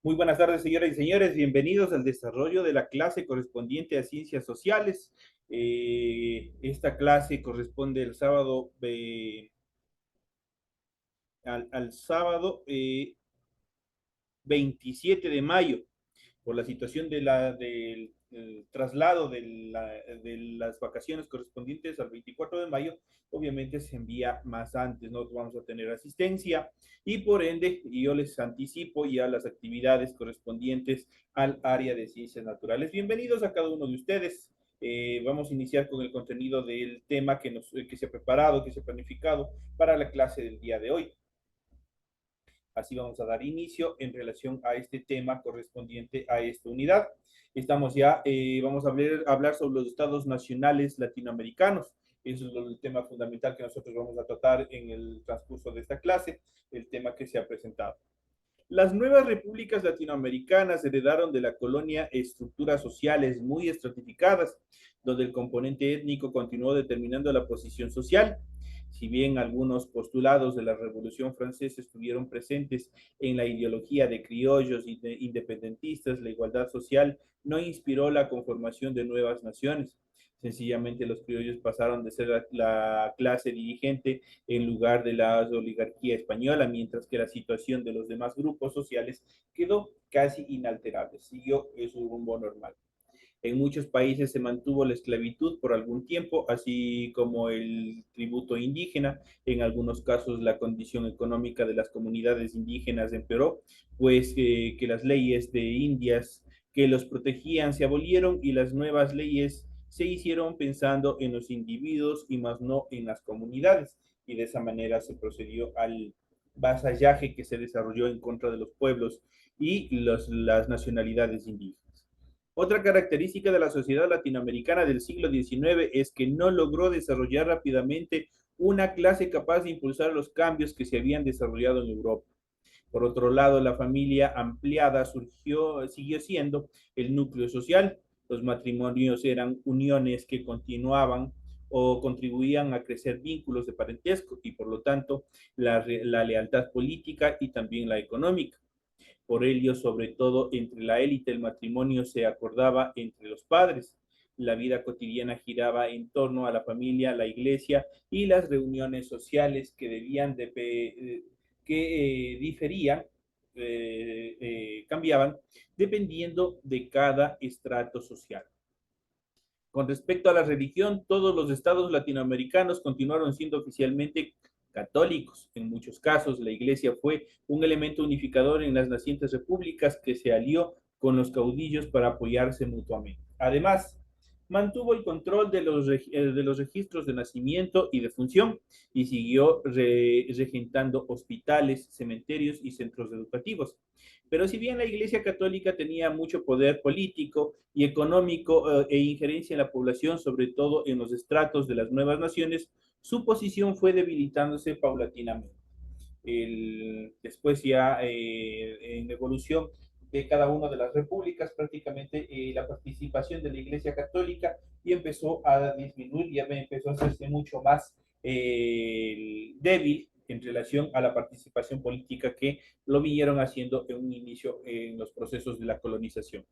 Muy buenas tardes, señoras y señores. Bienvenidos al desarrollo de la clase correspondiente a Ciencias Sociales. Esta clase corresponde el sábado, al sábado 27 de mayo. Por la situación del traslado de las vacaciones correspondientes al 24 de mayo, obviamente se envía más antes, no vamos a tener asistencia y por ende yo les anticipo ya las actividades correspondientes al área de ciencias naturales. Bienvenidos a cada uno de ustedes. Vamos a iniciar con el contenido del tema que se ha preparado, que se ha planificado para la clase del día de hoy. Así vamos a dar inicio en relación a este tema correspondiente a esta unidad. Estamos ya, vamos a hablar sobre los estados nacionales latinoamericanos. Eso es el tema fundamental que nosotros vamos a tratar en el transcurso de esta clase, el tema que se ha presentado. Las nuevas repúblicas latinoamericanas heredaron de la colonia estructuras sociales muy estratificadas, donde el componente étnico continuó determinando la posición social. Si bien algunos postulados de la Revolución Francesa estuvieron presentes en la ideología de criollos y de independentistas, la igualdad social no inspiró la conformación de nuevas naciones. Sencillamente los criollos pasaron de ser la clase dirigente en lugar de la oligarquía española, mientras que la situación de los demás grupos sociales quedó casi inalterable, siguió su rumbo normal. En muchos países se mantuvo la esclavitud por algún tiempo, así como el tributo indígena. En algunos casos la condición económica de las comunidades indígenas empeoró, pues que las leyes de Indias que los protegían se abolieron y las nuevas leyes se hicieron pensando en los individuos y más no en las comunidades. Y de esa manera se procedió al vasallaje que se desarrolló en contra de los pueblos y las nacionalidades indígenas. Otra característica de la sociedad latinoamericana del siglo XIX es que no logró desarrollar rápidamente una clase capaz de impulsar los cambios que se habían desarrollado en Europa. Por otro lado, la familia ampliada siguió siendo el núcleo social. Los matrimonios eran uniones que continuaban o contribuían a crecer vínculos de parentesco y por lo tanto la lealtad política y también la económica. Por ello, sobre todo entre la élite, el matrimonio se acordaba entre los padres. La vida cotidiana giraba en torno a la familia, la iglesia y las reuniones sociales que diferían, cambiaban dependiendo de cada estrato social. Con respecto a la religión, todos los estados latinoamericanos continuaron siendo oficialmente católicos. En muchos casos, la iglesia fue un elemento unificador en las nacientes repúblicas que se alió con los caudillos para apoyarse mutuamente. Además, mantuvo el control de los registros de nacimiento y de función y siguió regentando hospitales, cementerios y centros educativos. Pero si bien la Iglesia Católica tenía mucho poder político y económico e injerencia en la población, sobre todo en los estratos de las nuevas naciones, su posición fue debilitándose paulatinamente. Después ya en la evolución de cada una de las repúblicas, prácticamente la participación de la Iglesia Católica y empezó a disminuir, ya empezó a hacerse mucho más débil en relación a la participación política que lo vinieron haciendo en un inicio en los procesos de la colonización.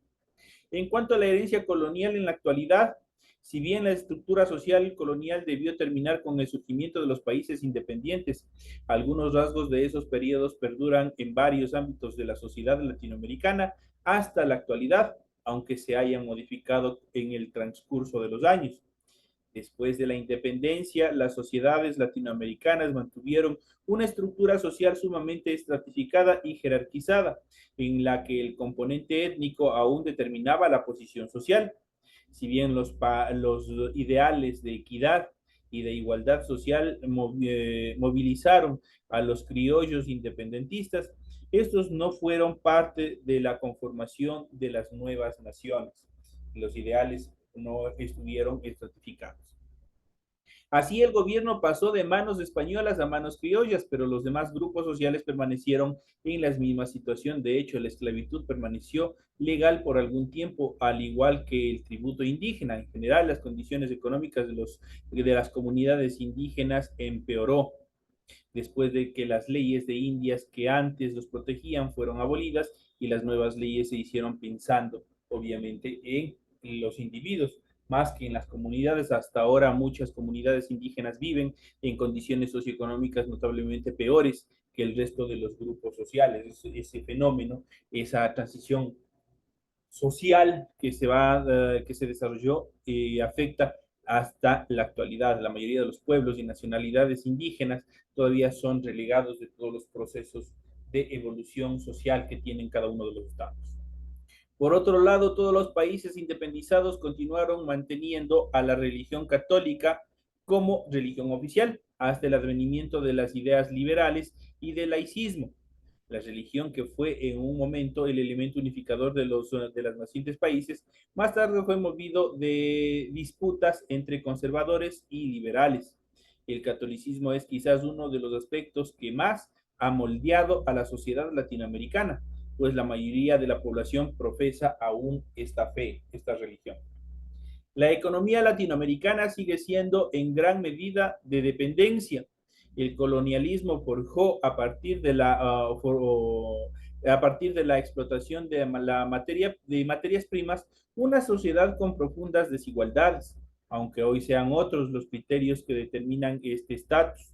En cuanto a la herencia colonial en la actualidad, si bien la estructura social colonial debió terminar con el surgimiento de los países independientes, algunos rasgos de esos periodos perduran en varios ámbitos de la sociedad latinoamericana hasta la actualidad, aunque se hayan modificado en el transcurso de los años. Después de la independencia, las sociedades latinoamericanas mantuvieron una estructura social sumamente estratificada y jerarquizada, en la que el componente étnico aún determinaba la posición social. Si bien los ideales de equidad y de igualdad social movilizaron a los criollos independentistas, estos no fueron parte de la conformación de las nuevas naciones. Los ideales no estuvieron estratificados. Así el gobierno pasó de manos españolas a manos criollas, pero los demás grupos sociales permanecieron en la misma situación. De hecho, la esclavitud permaneció legal por algún tiempo, al igual que el tributo indígena. En general, las condiciones económicas de las comunidades indígenas empeoró después de que las leyes de Indias que antes los protegían fueron abolidas y las nuevas leyes se hicieron pensando, obviamente, en los individuos, más que en las comunidades. Hasta ahora muchas comunidades indígenas viven en condiciones socioeconómicas notablemente peores que el resto de los grupos sociales. Ese fenómeno, esa transición social que se desarrolló afecta hasta la actualidad. La mayoría de los pueblos y nacionalidades indígenas todavía son relegados de todos los procesos de evolución social que tienen cada uno de los estados. Por otro lado, todos los países independizados continuaron manteniendo a la religión católica como religión oficial hasta el advenimiento de las ideas liberales y del laicismo. La religión que fue en un momento el elemento unificador de los nacientes países, más tarde fue movido de disputas entre conservadores y liberales. El catolicismo es quizás uno de los aspectos que más ha moldeado a la sociedad latinoamericana, pues la mayoría de la población profesa aún esta fe, esta religión. La economía latinoamericana sigue siendo en gran medida de dependencia. El colonialismo forjó a partir de la explotación de materias primas una sociedad con profundas desigualdades, aunque hoy sean otros los criterios que determinan este estatus.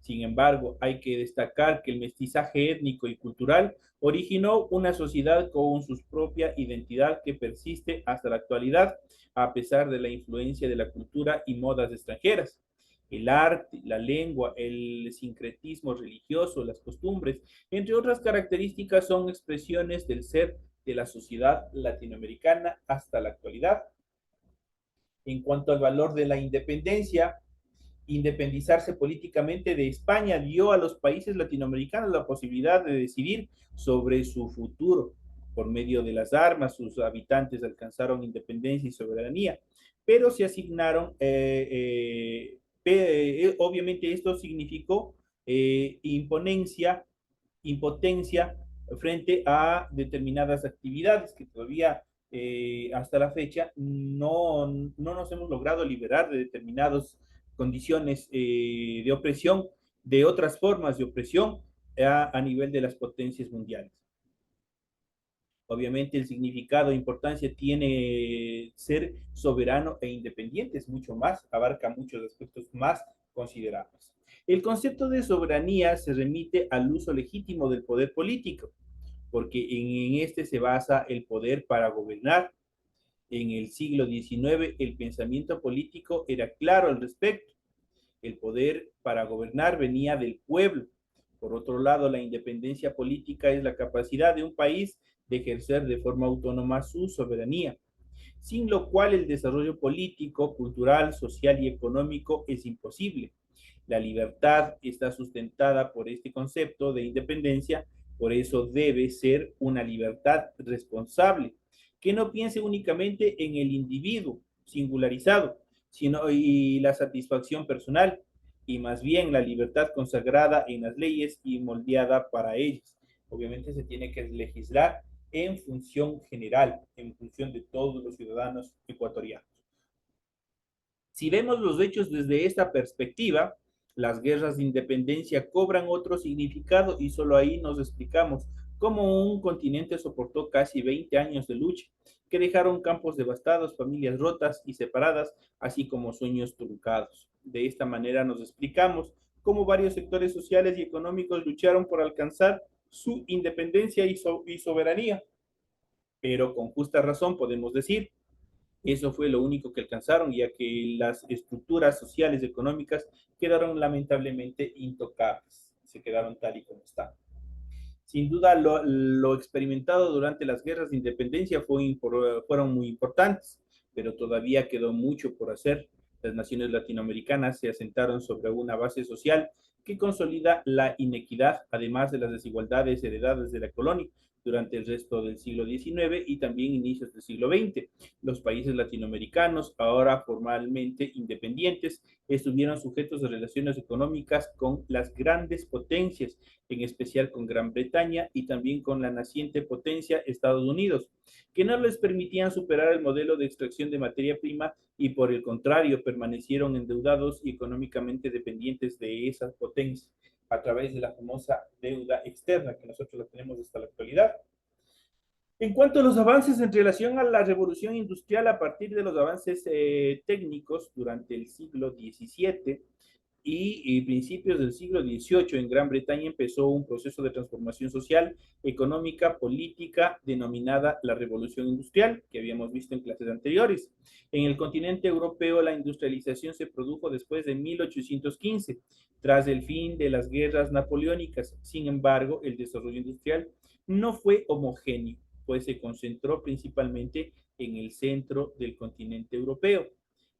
Sin embargo, hay que destacar que el mestizaje étnico y cultural originó una sociedad con su propia identidad que persiste hasta la actualidad, a pesar de la influencia de la cultura y modas extranjeras. El arte, la lengua, el sincretismo religioso, las costumbres, entre otras características, son expresiones del ser de la sociedad latinoamericana hasta la actualidad. En cuanto al valor de la independencia, independizarse políticamente de España dio a los países latinoamericanos la posibilidad de decidir sobre su futuro. Por medio de las armas, sus habitantes alcanzaron independencia y soberanía, pero se asignaron, obviamente esto significó imponencia, impotencia frente a determinadas actividades que todavía hasta la fecha no nos hemos logrado liberar de determinadas condiciones de opresión, de otras formas de opresión a nivel de las potencias mundiales. Obviamente el significado e importancia tiene ser soberano e independiente, es mucho más, abarca muchos aspectos más considerables. El concepto de soberanía se remite al uso legítimo del poder político, porque en este se basa el poder para gobernar. En el siglo XIX el pensamiento político era claro al respecto. El poder para gobernar venía del pueblo. Por otro lado, la independencia política es la capacidad de un país de ejercer de forma autónoma su soberanía, sin lo cual el desarrollo político, cultural, social y económico es imposible. La libertad está sustentada por este concepto de independencia, por eso debe ser una libertad responsable, que no piense únicamente en el individuo singularizado, sino y la satisfacción personal, y más bien la libertad consagrada en las leyes y moldeada para ellas. Obviamente se tiene que legislar en función general, en función de todos los ciudadanos ecuatorianos. Si vemos los hechos desde esta perspectiva, las guerras de independencia cobran otro significado y solo ahí nos explicamos cómo un continente soportó casi 20 años de lucha, que dejaron campos devastados, familias rotas y separadas, así como sueños truncados. De esta manera nos explicamos cómo varios sectores sociales y económicos lucharon por alcanzar su independencia y soberanía, pero con justa razón podemos decir eso fue lo único que alcanzaron, ya que las estructuras sociales y económicas quedaron lamentablemente intocables, se quedaron tal y como están. Sin duda, lo experimentado durante las guerras de independencia fueron muy importantes, pero todavía quedó mucho por hacer. Las naciones latinoamericanas se asentaron sobre una base social que consolida la inequidad, además de las desigualdades heredadas de la colonia durante el resto del siglo XIX y también inicios del siglo XX. Los países latinoamericanos, ahora formalmente independientes, estuvieron sujetos a relaciones económicas con las grandes potencias, en especial con Gran Bretaña y también con la naciente potencia Estados Unidos, que no les permitían superar el modelo de extracción de materia prima y por el contrario permanecieron endeudados y económicamente dependientes de esas potencias a través de la famosa deuda externa que nosotros la tenemos hasta la actualidad. En cuanto a los avances en relación a la revolución industrial, a partir de los avances técnicos durante el siglo XVII y principios del siglo XVIII, en Gran Bretaña empezó un proceso de transformación social, económica, política, denominada la revolución industrial, que habíamos visto en clases anteriores. En el continente europeo, la industrialización se produjo después de 1815, tras el fin de las guerras napoleónicas. Sin embargo, el desarrollo industrial no fue homogéneo, pues se concentró principalmente en el centro del continente europeo.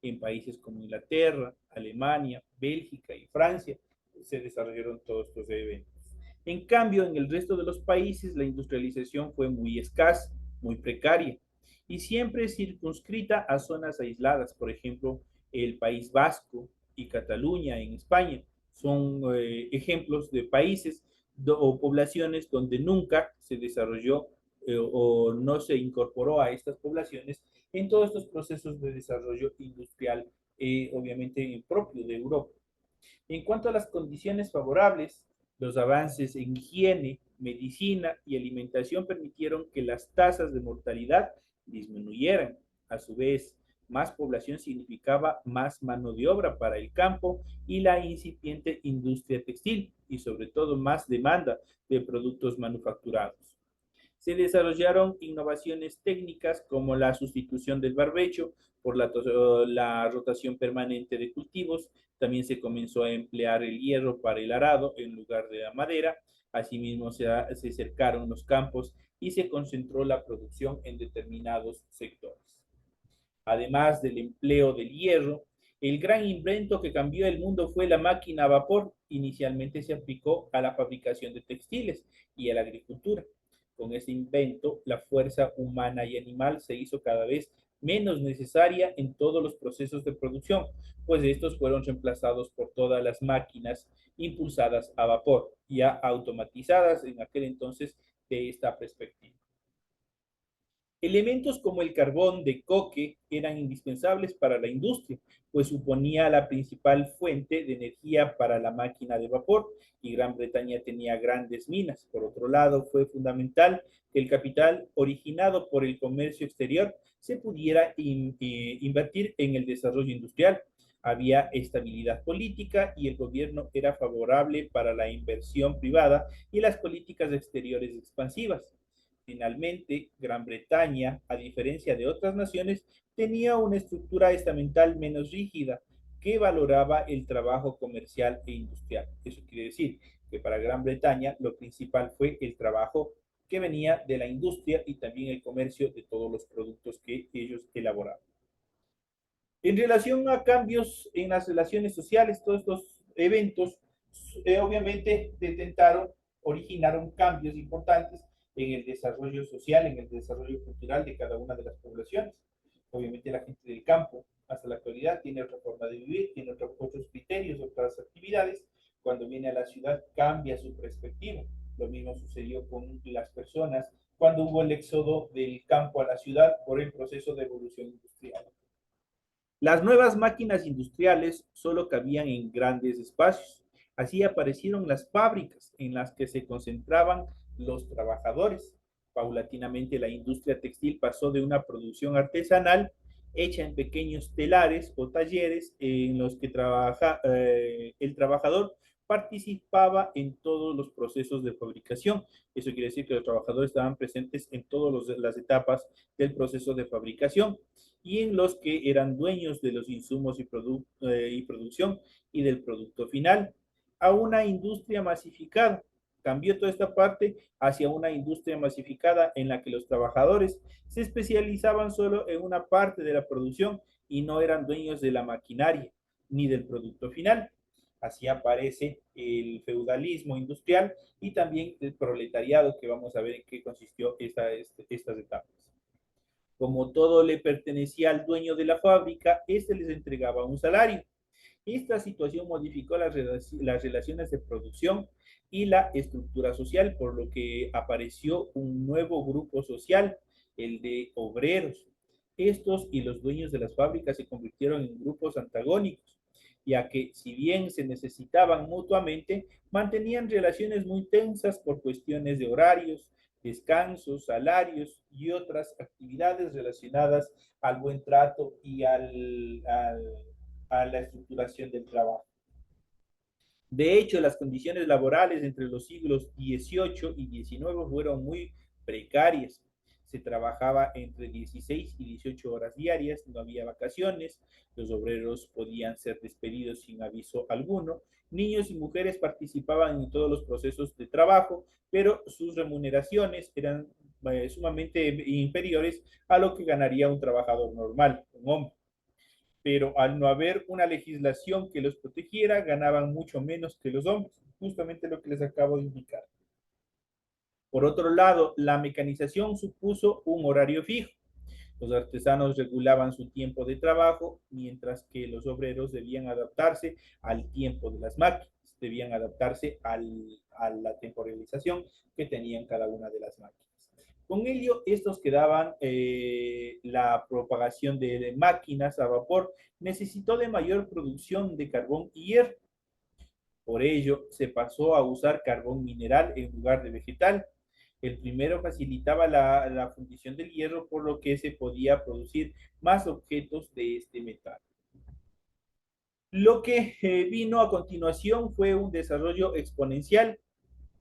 En países como Inglaterra, Alemania, Bélgica y Francia se desarrollaron todos estos eventos. En cambio, en el resto de los países la industrialización fue muy escasa, muy precaria y siempre circunscrita a zonas aisladas. Por ejemplo, el País Vasco y Cataluña en España son ejemplos de países o poblaciones donde nunca se desarrolló o no se incorporó a estas poblaciones en todos estos procesos de desarrollo industrial, obviamente propio de Europa. En cuanto a las condiciones favorables, los avances en higiene, medicina y alimentación permitieron que las tasas de mortalidad disminuyeran. A su vez, más población significaba más mano de obra para el campo y la incipiente industria textil, y sobre todo más demanda de productos manufacturados. Se desarrollaron innovaciones técnicas como la sustitución del barbecho por la rotación permanente de cultivos. También se comenzó a emplear el hierro para el arado en lugar de la madera. Asimismo, se cercaron los campos y se concentró la producción en determinados sectores. Además del empleo del hierro, el gran invento que cambió el mundo fue la máquina a vapor. Inicialmente se aplicó a la fabricación de textiles y a la agricultura. Con este invento, la fuerza humana y animal se hizo cada vez menos necesaria en todos los procesos de producción, pues estos fueron reemplazados por todas las máquinas impulsadas a vapor, ya automatizadas en aquel entonces de esta perspectiva. Elementos como el carbón de coque eran indispensables para la industria, pues suponía la principal fuente de energía para la máquina de vapor y Gran Bretaña tenía grandes minas. Por otro lado, fue fundamental que el capital originado por el comercio exterior se pudiera invertir en el desarrollo industrial. Había estabilidad política y el gobierno era favorable para la inversión privada y las políticas exteriores expansivas. Finalmente, Gran Bretaña, a diferencia de otras naciones, tenía una estructura estamental menos rígida que valoraba el trabajo comercial e industrial. Eso quiere decir que para Gran Bretaña lo principal fue el trabajo que venía de la industria y también el comercio de todos los productos que ellos elaboraban. En relación a cambios en las relaciones sociales, todos estos eventos obviamente intentaron, originaron cambios importantes en el desarrollo social, en el desarrollo cultural de cada una de las poblaciones. Obviamente la gente del campo hasta la actualidad tiene otra forma de vivir, tiene otros criterios, otras actividades. Cuando viene a la ciudad cambia su perspectiva. Lo mismo sucedió con las personas cuando hubo el éxodo del campo a la ciudad por el proceso de evolución industrial. Las nuevas máquinas industriales solo cabían en grandes espacios. Así aparecieron las fábricas en las que se concentraban los trabajadores. Paulatinamente la industria textil pasó de una producción artesanal hecha en pequeños telares o talleres en los que el trabajador participaba en todos los procesos de fabricación. Eso quiere decir que los trabajadores estaban presentes en todas las etapas del proceso de fabricación y en los que eran dueños de los insumos y producción y del producto final, a una industria masificada. Cambió toda esta parte hacia una industria masificada en la que los trabajadores se especializaban solo en una parte de la producción y no eran dueños de la maquinaria ni del producto final. Así aparece el feudalismo industrial y también el proletariado, que vamos a ver en qué consistió estas etapas. Como todo le pertenecía al dueño de la fábrica, éste les entregaba un salario. Esta situación modificó las relaciones de producción y la estructura social, por lo que apareció un nuevo grupo social, el de obreros. Estos y los dueños de las fábricas se convirtieron en grupos antagónicos, ya que si bien se necesitaban mutuamente, mantenían relaciones muy tensas por cuestiones de horarios, descansos, salarios y otras actividades relacionadas al buen trato y a la estructuración del trabajo. De hecho, las condiciones laborales entre los siglos XVIII y XIX fueron muy precarias. Se trabajaba entre 16 y 18 horas diarias, no había vacaciones, los obreros podían ser despedidos sin aviso alguno, niños y mujeres participaban en todos los procesos de trabajo, pero sus remuneraciones eran sumamente inferiores a lo que ganaría un trabajador normal, un hombre, pero al no haber una legislación que los protegiera, ganaban mucho menos que los hombres, justamente lo que les acabo de indicar. Por otro lado, la mecanización supuso un horario fijo. Los artesanos regulaban su tiempo de trabajo, mientras que los obreros debían adaptarse al tiempo de las máquinas, debían adaptarse a la temporalización que tenían cada una de las máquinas. Con ello, estos quedaban la propagación de máquinas a vapor necesitó de mayor producción de carbón y hierro. Por ello, se pasó a usar carbón mineral en lugar de vegetal. El primero facilitaba la fundición del hierro, por lo que se podía producir más objetos de este metal. Lo que vino a continuación fue un desarrollo exponencial.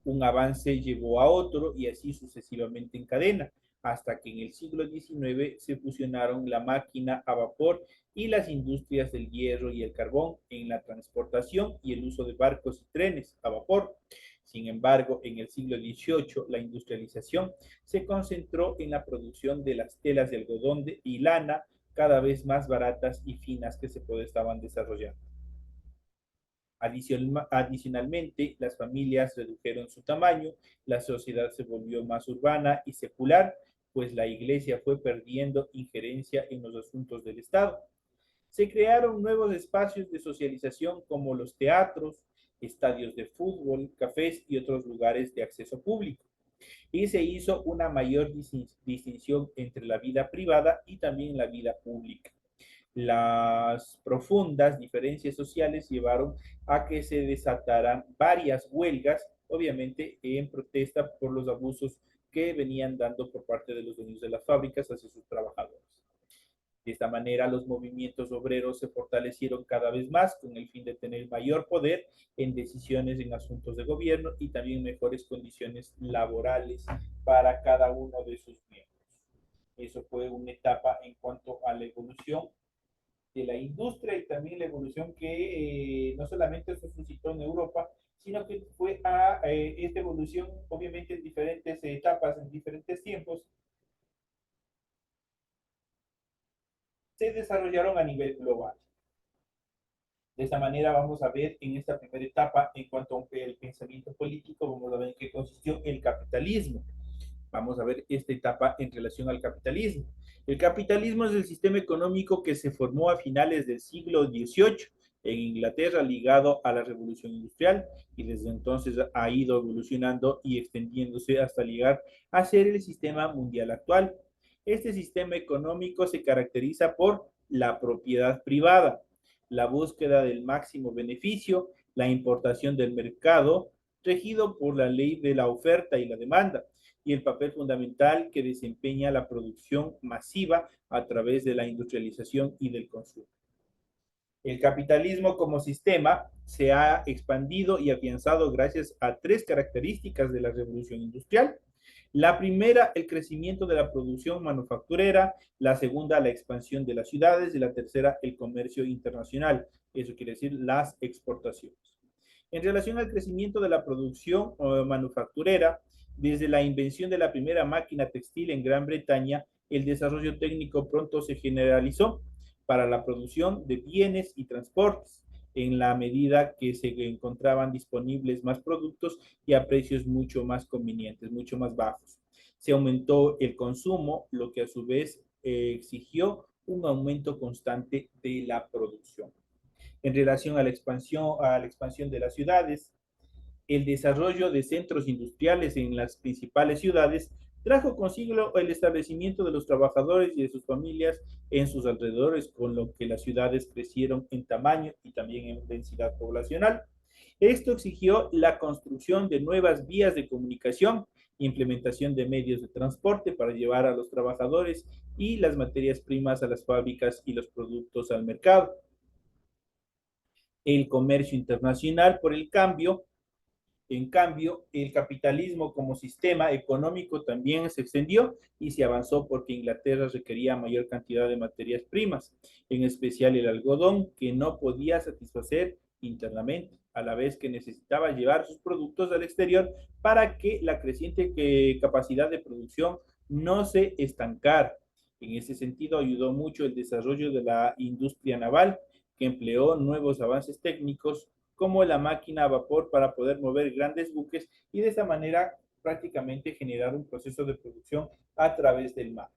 Un avance llevó a otro y así sucesivamente en cadena, hasta que en el siglo XIX se fusionaron la máquina a vapor y las industrias del hierro y el carbón en la transportación y el uso de barcos y trenes a vapor. Sin embargo, en el siglo XVIII la industrialización se concentró en la producción de las telas de algodón y lana cada vez más baratas y finas que se estaban desarrollando. Adicionalmente, las familias redujeron su tamaño, la sociedad se volvió más urbana y secular, pues la iglesia fue perdiendo injerencia en los asuntos del Estado. Se crearon nuevos espacios de socialización como los teatros, estadios de fútbol, cafés y otros lugares de acceso público. Y se hizo una mayor distinción entre la vida privada y también la vida pública. Las profundas diferencias sociales llevaron a que se desataran varias huelgas, obviamente en protesta por los abusos que venían dando por parte de los dueños de las fábricas hacia sus trabajadores. De esta manera, los movimientos obreros se fortalecieron cada vez más con el fin de tener mayor poder en decisiones en asuntos de gobierno y también mejores condiciones laborales para cada uno de sus miembros. Eso fue una etapa en cuanto a la evolución de la industria y también la evolución que no solamente se suscitó en Europa, sino que fue a esta evolución, obviamente en diferentes etapas, en diferentes tiempos, se desarrollaron a nivel global. De esta manera vamos a ver en esta primera etapa, en cuanto al pensamiento político, vamos a ver en qué consistió el capitalismo. Vamos a ver esta etapa en relación al capitalismo. El capitalismo es el sistema económico que se formó a finales del siglo XVIII en Inglaterra, ligado a la revolución industrial, y desde entonces ha ido evolucionando y extendiéndose hasta llegar a ser el sistema mundial actual. Este sistema económico se caracteriza por la propiedad privada, la búsqueda del máximo beneficio, la importación del mercado, regido por la ley de la oferta y la demanda, y el papel fundamental que desempeña la producción masiva a través de la industrialización y del consumo. El capitalismo como sistema se ha expandido y afianzado gracias a tres características de la revolución industrial. La primera, el crecimiento de la producción manufacturera, la segunda, la expansión de las ciudades y la tercera, el comercio internacional. Eso quiere decir las exportaciones. En relación al crecimiento de la producción manufacturera, desde la invención de la primera máquina textil en Gran Bretaña, el desarrollo técnico pronto se generalizó para la producción de bienes y transportes, en la medida que se encontraban disponibles más productos y a precios mucho más convenientes, mucho más bajos. Se aumentó el consumo, lo que a su vez exigió un aumento constante de la producción. En relación a la expansión de las ciudades, el desarrollo de centros industriales en las principales ciudades trajo consigo el establecimiento de los trabajadores y de sus familias en sus alrededores, con lo que las ciudades crecieron en tamaño y también en densidad poblacional. Esto exigió la construcción de nuevas vías de comunicación implementación de medios de transporte para llevar a los trabajadores y las materias primas a las fábricas y los productos al mercado. El comercio internacional por el cambio. En cambio, el capitalismo como sistema económico también se extendió y se avanzó porque Inglaterra requería mayor cantidad de materias primas, en especial el algodón, que no podía satisfacer internamente, a la vez que necesitaba llevar sus productos al exterior para que la creciente capacidad de producción no se estancara. En ese sentido, ayudó mucho el desarrollo de la industria naval, que empleó nuevos avances técnicos como la máquina a vapor para poder mover grandes buques y de esa manera prácticamente generar un proceso de producción a través del mar.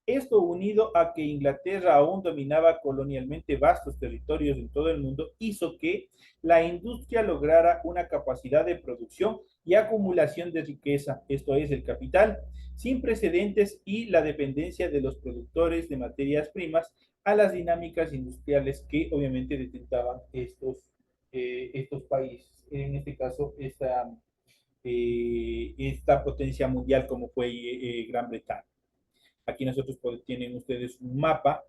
Esto unido a que Inglaterra aún dominaba colonialmente vastos territorios en todo el mundo, hizo que la industria lograra una capacidad de producción y acumulación de riqueza, esto es el capital, sin precedentes y la dependencia de los productores de materias primas a las dinámicas industriales que obviamente detentaban estos países, en este caso esta potencia mundial como fue Gran Bretaña. Aquí nosotros tienen ustedes un mapa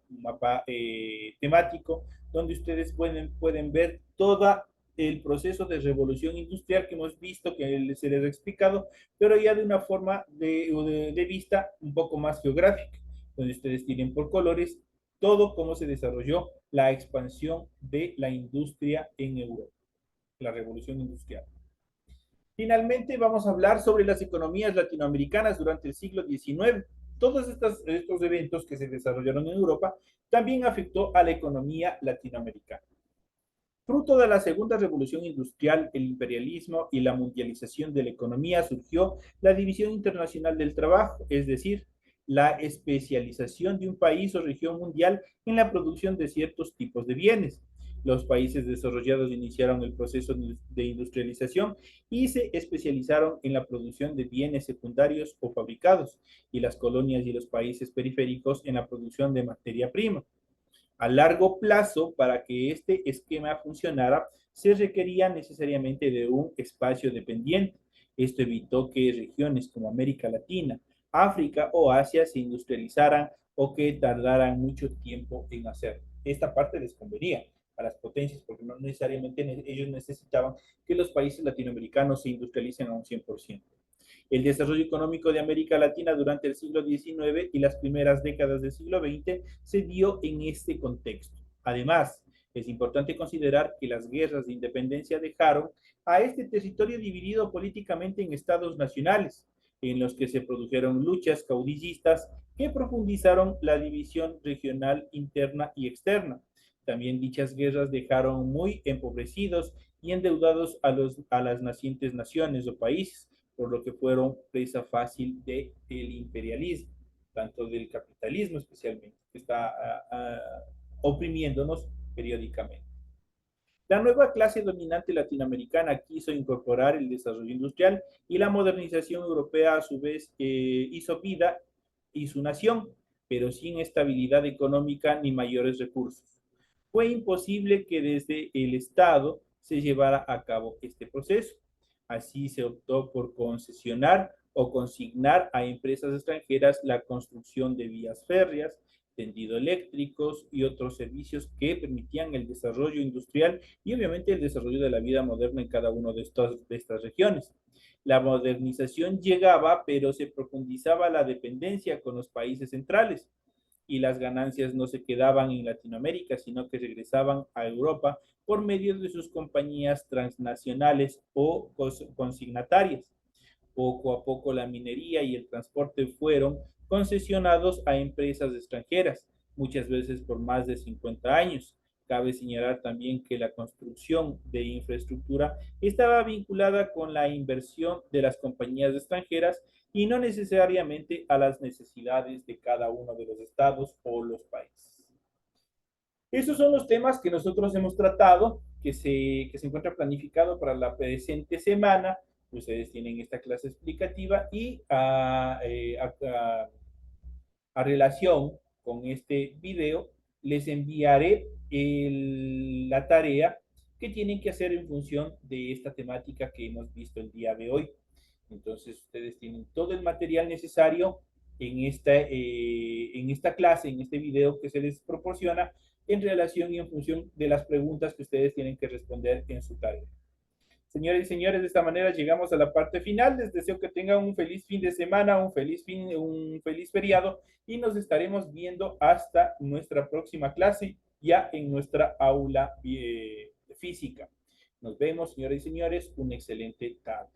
temático, donde ustedes pueden ver todo el proceso de revolución industrial que hemos visto, que se les ha explicado, pero ya de una forma de vista un poco más geográfica, donde ustedes tienen por colores todo cómo se desarrolló la expansión de la industria en Europa, la revolución industrial. Finalmente, vamos a hablar sobre las economías latinoamericanas durante el siglo XIX. Todos estos eventos que se desarrollaron en Europa también afectó a la economía latinoamericana. Fruto de la segunda revolución industrial, el imperialismo y la mundialización de la economía, surgió la división internacional del trabajo, es decir, la especialización de un país o región mundial en la producción de ciertos tipos de bienes. Los países desarrollados iniciaron el proceso de industrialización y se especializaron en la producción de bienes secundarios o fabricados, y las colonias y los países periféricos en la producción de materia prima. A largo plazo, para que este esquema funcionara, se requería necesariamente de un espacio dependiente. Esto evitó que regiones como América Latina, África o Asia se industrializaran o que tardaran mucho tiempo en hacerlo. Esta parte les convenía a las potencias porque no necesariamente ellos necesitaban que los países latinoamericanos se industrialicen a un 100%. El desarrollo económico de América Latina durante el siglo XIX y las primeras décadas del siglo XX se dio en este contexto. Además, es importante considerar que las guerras de independencia dejaron a este territorio dividido políticamente en estados nacionales, en los que se produjeron luchas caudillistas que profundizaron la división regional interna y externa. También dichas guerras dejaron muy empobrecidos y endeudados a las nacientes naciones o países, por lo que fueron presa fácil del imperialismo, tanto del capitalismo especialmente, que está oprimiéndonos periódicamente. La nueva clase dominante latinoamericana quiso incorporar el desarrollo industrial y la modernización europea a su vez hizo vida y su nación, pero sin estabilidad económica ni mayores recursos. Fue imposible que desde el Estado se llevara a cabo este proceso. Así se optó por concesionar o consignar a empresas extranjeras la construcción de vías férreas, tendido eléctricos y otros servicios que permitían el desarrollo industrial y obviamente el desarrollo de la vida moderna en cada una de estas regiones. La modernización llegaba, pero se profundizaba la dependencia con los países centrales y las ganancias no se quedaban en Latinoamérica, sino que regresaban a Europa por medio de sus compañías transnacionales o consignatarias. Poco a poco la minería y el transporte fueron concesionados a empresas extranjeras, muchas veces por más de 50 años. Cabe señalar también que la construcción de infraestructura estaba vinculada con la inversión de las compañías extranjeras y no necesariamente a las necesidades de cada uno de los estados o los países. Esos son los temas que nosotros hemos tratado, que se encuentra planificado para la presente semana. Ustedes tienen esta clase explicativa y a relación con este video les enviaré la tarea que tienen que hacer en función de esta temática que hemos visto el día de hoy. Entonces, ustedes tienen todo el material necesario en esta clase, en este video que se les proporciona en relación y en función de las preguntas que ustedes tienen que responder en su tarea. Señores y señores, de esta manera llegamos a la parte final. Les deseo que tengan un feliz fin de semana, un feliz feriado y nos estaremos viendo hasta nuestra próxima clase ya en nuestra aula física. Nos vemos, señores y señores. Una excelente tarde.